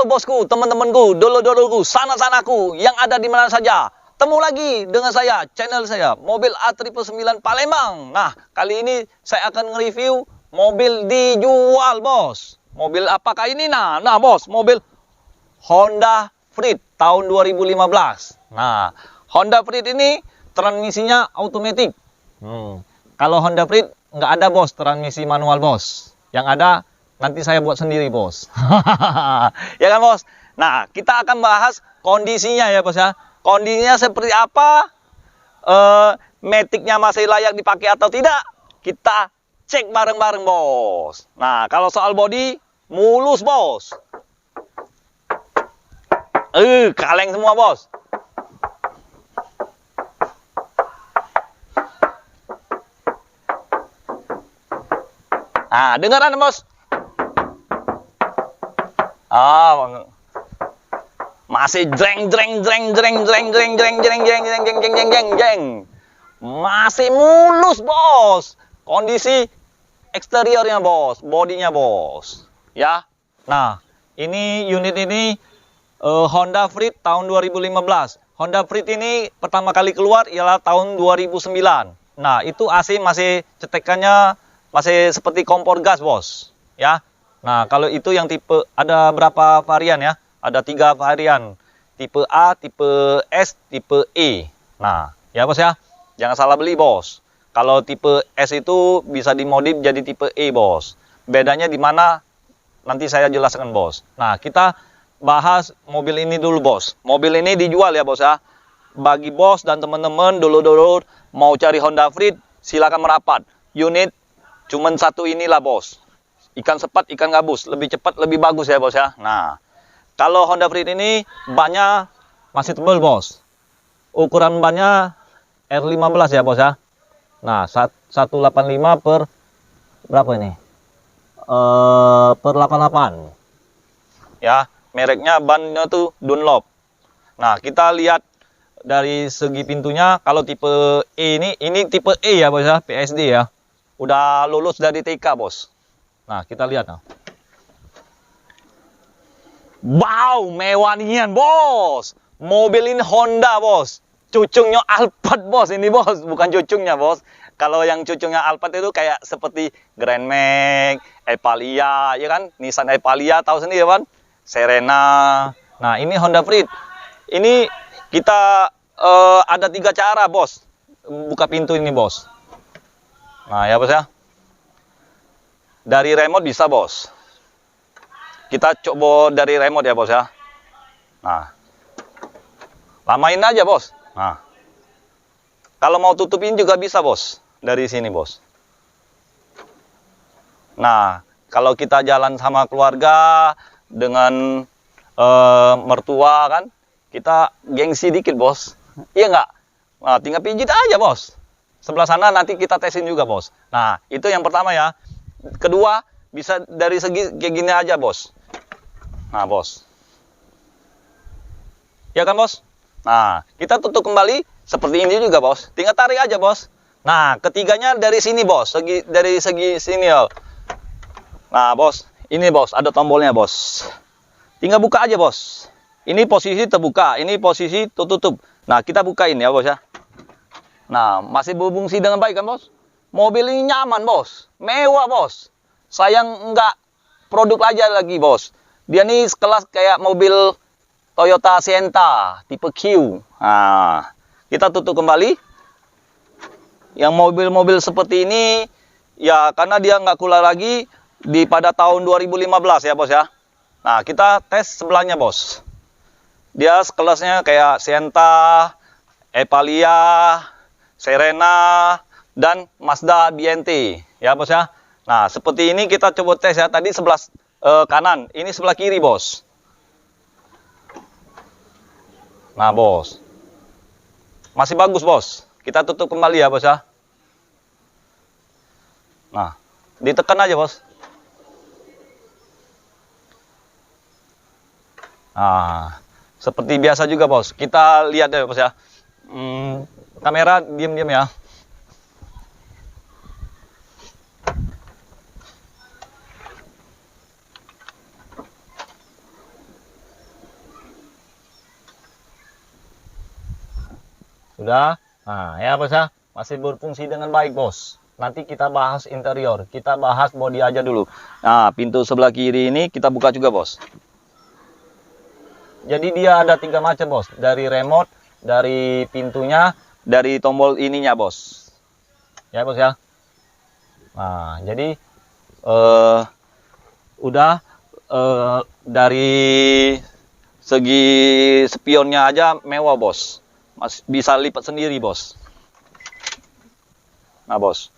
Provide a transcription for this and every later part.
Halo bosku, teman-temanku, dulur-dulurku, sanak-sanaku yang ada di mana saja. Temu lagi dengan saya, channel saya, mobil A999 Palembang. Nah, kali ini saya akan nge-review mobil dijual, bos. Mobil apakah ini? Nah, bos, mobil Honda Freed tahun 2015. Nah, Honda Freed ini transmisinya otomatis. Kalau Honda Freed nggak ada, bos, transmisi manual, bos. Yang ada nanti saya buat sendiri, bos. Ya kan, bos? Nah, kita akan bahas kondisinya ya, bos ya. Kondisinya seperti apa? Maticnya masih layak dipakai atau tidak? Kita cek bareng-bareng, bos. Nah, kalau soal body, mulus, bos. Kaleng semua, bos. Nah, dengaran, bos. Masih jreng. Masih mulus, bos. Kondisi eksteriornya, bos, bodinya, bos. Ya. Nah, ini unit ini Honda Freed tahun 2015. Honda Freed ini pertama kali keluar ialah tahun 2009. Nah, itu AC masih cetekannya masih seperti kompor gas, bos. Ya. Nah, kalau itu yang tipe, ada berapa varian ya? Ada 3 varian. Tipe A, tipe S, tipe E. Nah, ya, bos ya. Jangan salah beli, bos. Kalau tipe S itu bisa dimodif jadi tipe E, bos. Bedanya di mana? Nanti saya jelaskan, bos. Nah, kita bahas mobil ini dulu, bos. Mobil ini dijual ya, bos ya. Bagi bos dan teman-teman dulur-dulur mau cari Honda Freed, silakan merapat. Unit cuman satu inilah, bos. Ikan sepat, ikan gabus, lebih cepat, lebih bagus ya, bos ya. Nah, kalau Honda Freed ini bannya masih tebal, bos. Ukuran bannya R15 ya, bos ya. Nah, 185 per berapa ini? Per 88. Ya, mereknya bannya tuh Dunlop. Nah, kita lihat dari segi pintunya. Kalau tipe E ini tipe E ya, bos ya, PSD ya. Udah lulus dari TK, bos. Nah, kita lihat. Nah. Wow, mewah nian, bos. Mobil ini Honda, bos. Cucungnya Alphard, bos. Ini, bos, bukan cucungnya, bos. Kalau yang cucungnya Alphard itu kayak seperti Grand Max, Epalia, ya kan? Nissan Epalia, tahu sendiri, kan? Serena. Nah, ini Honda Freed. Ini kita ada 3 cara, bos. Buka pintu ini, bos. Nah, ya, bos ya. Dari remote bisa, bos. Kita coba dari remote ya, bos ya. Nah, lamain aja, bos. Nah, kalau mau tutupin juga bisa, bos. Dari sini, bos. Nah, kalau kita jalan sama keluarga dengan mertua kan, kita gengsi dikit, bos. Iya nggak? Nah, tinggal pijit aja, bos. Sebelah sana nanti kita tesin juga, bos. Nah, itu yang pertama ya. Kedua, bisa dari segi kayak gini aja, bos. Nah, bos. Ya kan, bos? Nah, kita tutup kembali seperti ini juga, bos. Tinggal tarik aja, bos. Nah, ketiganya dari sini, bos. Dari segi sini, ya. Nah, bos. Ini, bos. Ada tombolnya, bos. Tinggal buka aja, bos. Ini posisi terbuka. Ini posisi tertutup. Nah, kita bukain ya, bos ya. Nah, masih berfungsi dengan baik kan, bos? Mobil ini nyaman, bos. Mewah, bos. Sayang enggak produk aja lagi, bos. Dia nih sekelas kayak mobil Toyota Sienna tipe Q. Nah, kita tutup kembali. Yang mobil-mobil seperti ini, ya karena dia nggak keluar lagi pada tahun 2015 ya, bos ya. Nah, kita tes sebelahnya, bos. Dia sekelasnya kayak Sienna, Epalia, Serena, dan Mazda BNT, ya, bos ya. Nah, seperti ini kita coba tes ya. Tadi sebelah kanan, ini sebelah kiri, bos. Nah, bos. Masih bagus, bos. Kita tutup kembali ya, bos ya. Nah, ditekan aja, bos. Nah, seperti biasa juga, bos. Kita lihat ya, bos ya. Kamera diam-diam ya. Sudah. Nah, ya bos ya, masih berfungsi dengan baik bos. Nanti kita bahas interior, kita bahas bodi aja dulu. Nah, pintu sebelah kiri ini kita buka juga bos. Jadi dia ada 3 macam bos, dari remote, dari pintunya, dari tombol ininya bos. Ya bos ya. Nah, jadi udah dari segi spionnya aja mewah bos. Masih bisa lipat sendiri bos. Nah bos.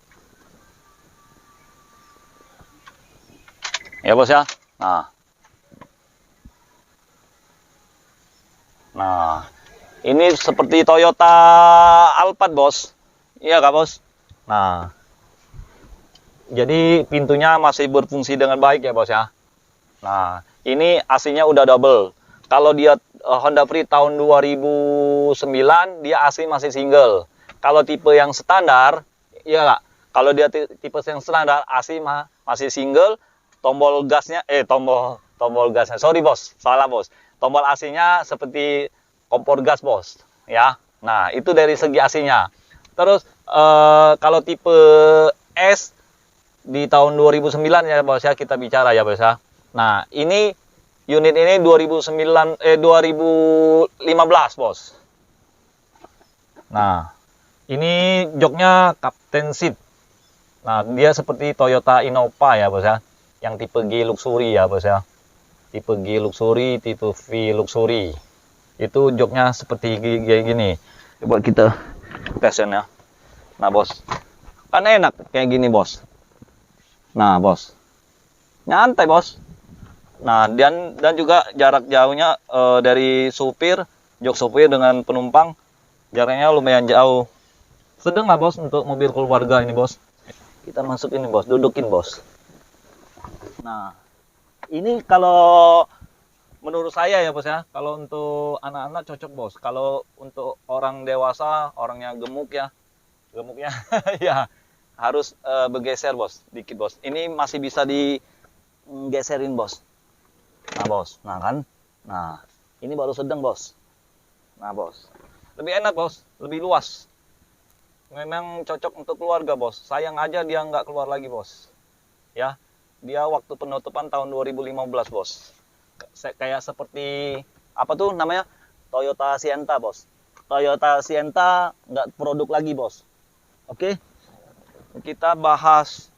Ya bos ya. Nah, ini seperti Toyota Alphard bos. Iya kak bos. Nah, jadi pintunya masih berfungsi dengan baik ya bos ya. Nah, ini AC-nya udah double. Kalau dia Honda Freed tahun 2009, dia AC masih single. Kalau tipe yang standar, iya kak. Kalau dia tipe yang standar, AC masih single. Tombol gasnya, tombol gasnya. Sorry bos, salah bos. Tombol AC-nya seperti kompor gas bos, ya. Nah, itu dari segi AC-nya. Terus kalau tipe S di tahun 2009 ya bos ya, kita bicara ya bos ya. Nah, ini unit ini 2015 bos. Nah, ini joknya Captain Seat. Nah, dia seperti Toyota Innova ya bos ya, yang tipe G luxury ya bos ya. Tipe G luxury, tipe V luxury. Itu joknya seperti kayak gini. Coba kita tesnya. Nah bos, kan enak kayak gini bos. Nah bos, nyantai bos. Nah dan juga jarak jauhnya dari supir, jok supir dengan penumpang jaraknya lumayan jauh. Sedang lah bos untuk mobil keluarga ini bos. Kita masuk ini bos, dudukin bos. Nah ini kalau menurut saya ya bos ya, kalau untuk anak-anak cocok bos. Kalau untuk orang dewasa, orangnya gemuknya ya harus bergeser bos, dikit bos. Ini masih bisa digeserin bos. Nah bos, nah kan, nah ini baru sedang bos. Nah bos, lebih enak bos, lebih luas. Memang cocok untuk keluarga bos. Sayang aja dia nggak keluar lagi bos. Ya, dia waktu penutupan tahun 2015 bos. Kayak seperti apa tuh namanya, Toyota Sienta bos. Toyota Sienta nggak produk lagi bos. Oke, kita bahas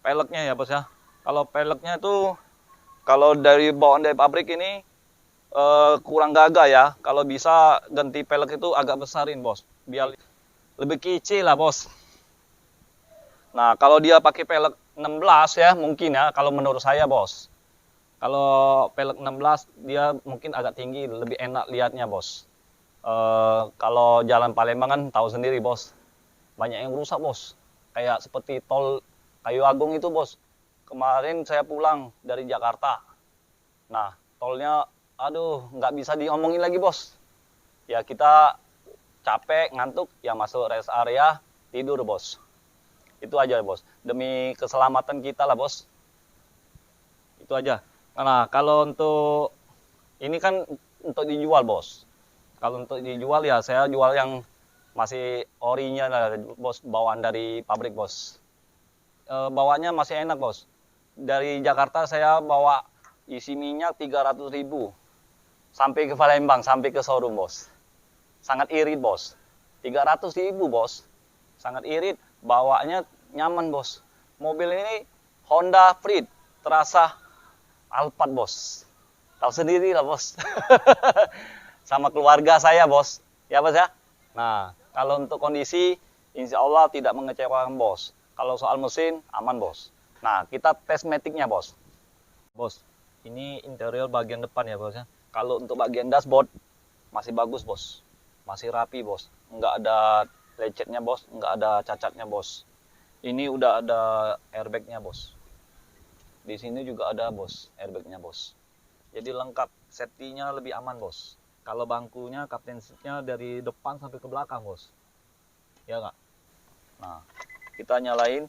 peleknya ya bos ya. Kalau peleknya itu, kalau dari bawaan dari pabrik ini kurang gagah ya. Kalau bisa ganti pelek itu agak besarin bos, biar lebih kecil lah bos. Nah kalau dia pakai pelek 16 ya mungkin ya, kalau menurut saya bos. Kalau pelek 16 dia mungkin agak tinggi, lebih enak lihatnya bos. Kalau jalan Palembang kan tahu sendiri bos, banyak yang rusak bos. Kayak seperti tol Kayu Agung itu bos. Kemarin saya pulang dari Jakarta. Nah, tolnya, aduh, nggak bisa diomongin lagi bos. Ya kita capek, ngantuk, ya masuk rest area, tidur bos. Itu aja bos. Demi keselamatan kita lah bos. Itu aja. Nah, kalau untuk ini kan untuk dijual bos. Kalau untuk dijual ya saya jual yang masih orinya lah bos, bawaan dari pabrik bos. Bawanya masih enak bos. Dari Jakarta saya bawa isi minyak 300.000 sampai ke Palembang, sampai ke showroom bos. Sangat irit bos. 300.000 bos. Sangat irit, bawanya nyaman bos. Mobil ini Honda Freed, terasa Alphard bos. Tahu sendiri lah bos. Sama keluarga saya bos. Ya bos ya. Nah, kalau untuk kondisi insya Allah tidak mengecewakan bos. Kalau soal mesin aman bos. Nah, kita tes maticnya bos. Bos, ini interior bagian depan ya bos ya. Kalau untuk bagian dashboard masih bagus bos. Masih rapi bos. Nggak ada lecetnya bos, nggak ada cacatnya bos. Ini udah ada airbagnya bos. Di sini juga ada bos, airbagnya bos. Jadi lengkap, safety-nya lebih aman bos. Kalau bangkunya, captain seat-nya dari depan sampai ke belakang bos. Ya nggak? Nah, kita nyalain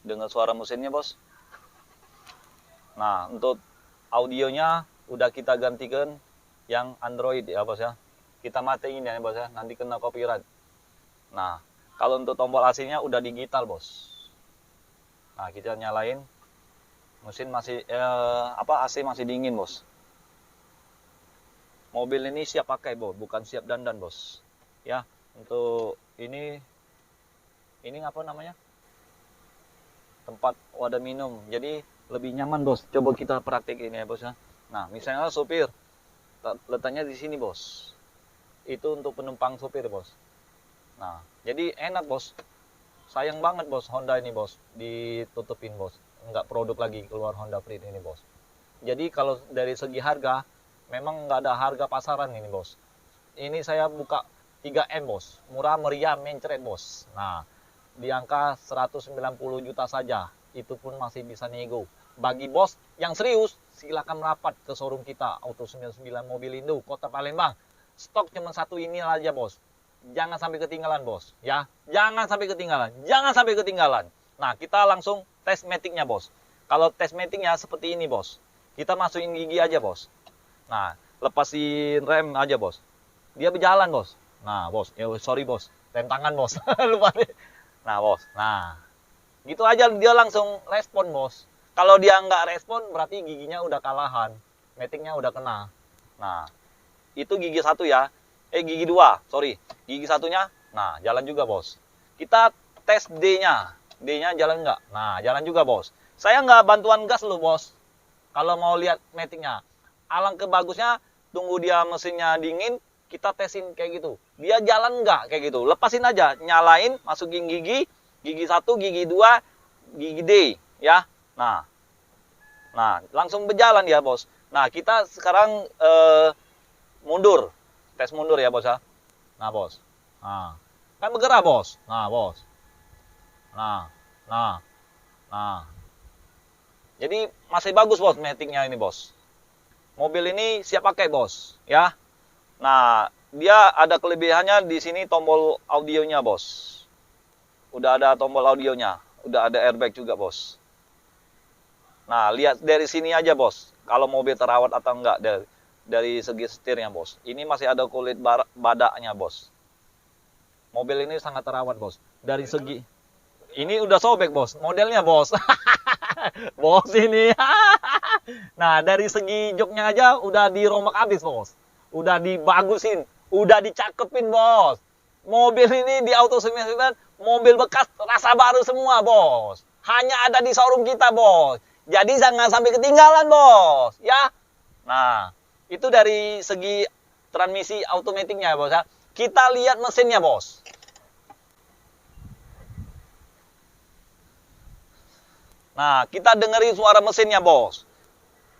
dengan suara mesinnya bos. Nah untuk audionya udah kita gantikan yang Android ya bos ya. Kita matiin ya bos ya, nanti kena copyright. Nah, kalau untuk tombol AC-nya udah digital bos. Nah, kita nyalain, mesin masih AC masih dingin bos. Mobil ini siap pakai bos, bukan siap dandan bos. Ya, untuk ini apa namanya? Tempat wadah minum. Jadi lebih nyaman bos. Coba kita praktekin ya bos ya. Nah, misalnya sopir, letaknya di sini bos. Itu untuk penumpang sopir bos. Nah, jadi enak bos. Sayang banget bos Honda ini bos, ditutupin bos. Nggak produk lagi keluar Honda Freed ini bos. Jadi kalau dari segi harga, memang nggak ada harga pasaran ini bos. Ini saya buka 3M bos, murah meriah mencret bos. Nah, di angka 190 juta saja, itu pun masih bisa nego. Bagi bos yang serius, silakan merapat ke showroom kita, Auto 99 Mobilindo, Kota Palembang. Stok cuma satu ini aja bos. Jangan sampai ketinggalan bos, ya. Jangan sampai ketinggalan, jangan sampai ketinggalan. Nah, kita langsung tes maticnya bos. Kalau tes maticnya seperti ini bos. Kita masukin gigi aja bos. Nah, lepasin rem aja bos. Dia berjalan bos. Nah bos, sorry bos, rem tangan bos. Lupa deh. Nah bos, nah gitu aja dia langsung respon bos. Kalau dia nggak respon berarti giginya udah kalahan, maticnya udah kena. Nah itu gigi satu ya, gigi dua, sorry, gigi satunya. Nah jalan juga bos. Kita tes D-nya, D-nya jalan nggak? Nah jalan juga bos. Saya nggak bantuan gas loh bos. Kalau mau lihat maticnya, alangkah bagusnya tunggu dia mesinnya dingin, kita tesin kayak gitu. Dia jalan nggak kayak gitu. Lepasin aja, nyalain, masukin gigi, gigi satu, gigi dua, gigi D, ya. Nah, langsung berjalan ya bos. Nah kita sekarang mundur, tes mundur ya bos ya. Nah bos, nah kan bergerak bos. Nah bos, nah, nah. Jadi masih bagus bos maticnya ini bos. Mobil ini siap pakai bos, ya. Nah, dia ada kelebihannya di sini tombol audionya, bos. Udah ada tombol audionya, udah ada airbag juga, bos. Nah, lihat dari sini aja, bos. Kalau mobil terawat atau enggak dari segi setirnya, bos. Ini masih ada kulit badaknya, bos. Mobil ini sangat terawat, bos. Dari segi ini udah sobek, bos. Modelnya, bos. Bos ini. Nah, dari segi joknya aja udah dirombak habis, bos. Udah dibagusin, udah dicakepin bos. Mobil ini di Auto 99 mobil bekas rasa baru semua bos. Hanya ada di showroom kita bos. Jadi jangan sampai ketinggalan bos, ya. Nah, itu dari segi transmisi automaticnya bos ya. Kita lihat mesinnya bos. Nah, kita dengerin suara mesinnya bos.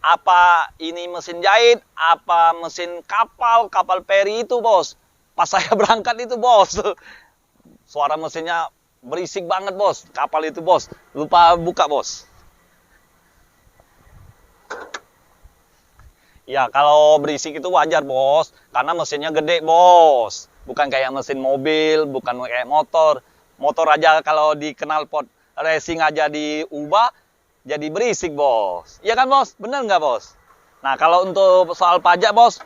Apa ini mesin jahit, apa mesin kapal peri itu bos. Pas saya berangkat itu bos, suara mesinnya berisik banget bos, kapal itu bos. Lupa buka bos. Ya kalau berisik itu wajar bos, karena mesinnya gede bos. Bukan kayak mesin mobil, bukan kayak motor. Motor aja kalau di knalpot racing aja diubah, jadi berisik bos. Iya kan bos? Bener nggak bos? Nah kalau untuk soal pajak bos,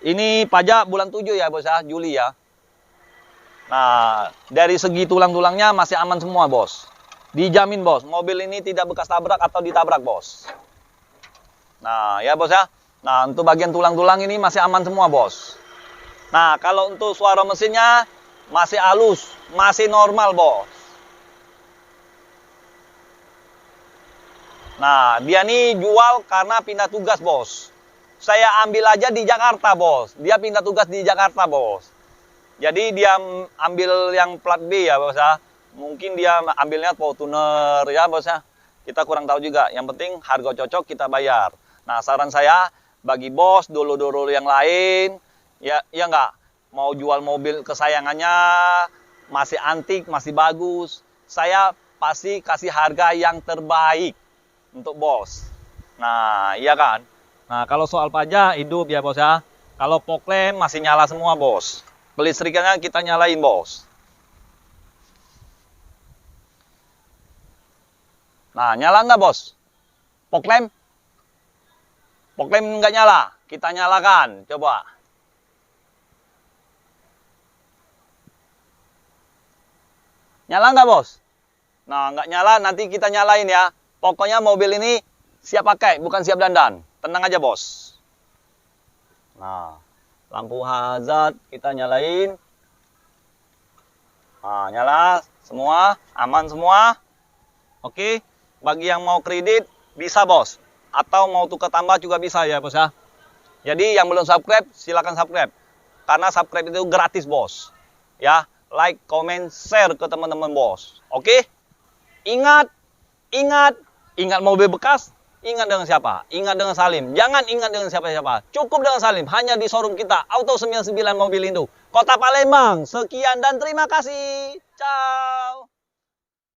ini pajak bulan 7 ya bos ya, Juli ya. Nah dari segi tulang-tulangnya masih aman semua bos. Dijamin bos, mobil ini tidak bekas tabrak atau ditabrak bos. Nah ya bos ya. Nah untuk bagian tulang-tulang ini masih aman semua bos. Nah kalau untuk suara mesinnya masih halus, masih normal bos. Nah, dia nih jual karena pindah tugas, bos. Saya ambil aja di Jakarta, bos. Dia pindah tugas di Jakarta, bos. Jadi dia ambil yang plat B ya, bos ya. Mungkin dia ambilnya Fortuner ya, bos ya. Kita kurang tahu juga. Yang penting harga cocok kita bayar. Nah, saran saya bagi bos, dulu-dulu yang lain, ya enggak mau jual mobil kesayangannya masih antik, masih bagus. Saya pasti kasih harga yang terbaik untuk bos. Nah, iya kan? Nah, kalau soal pajak hidup ya, bos ya. Kalau poklem masih nyala semua, bos. Pelistrikannya kita nyalain, bos. Nah, nyala nggak, bos? Poklem? Poklem nggak nyala. Kita nyalakan, coba. Nyala nggak, bos? Nah, nggak nyala, nanti kita nyalain ya. Pokoknya mobil ini siap pakai, bukan siap dandan. Tenang aja, bos. Nah, lampu hazard kita nyalain. Nah, nyala semua, aman semua. Oke, bagi yang mau kredit bisa, bos. Atau mau tukar tambah juga bisa ya, bos ya. Jadi yang belum subscribe, silakan subscribe. Karena subscribe itu gratis, bos. Ya, like, comment, share ke teman-teman, bos. Oke? Ingat, ingat, ingat mobil bekas. Ingat dengan siapa? Ingat dengan Salim. Jangan ingat dengan siapa-siapa. Cukup dengan Salim. Hanya di showroom kita. Auto 99 Mobil Indo. Kota Palembang. Sekian dan terima kasih. Ciao.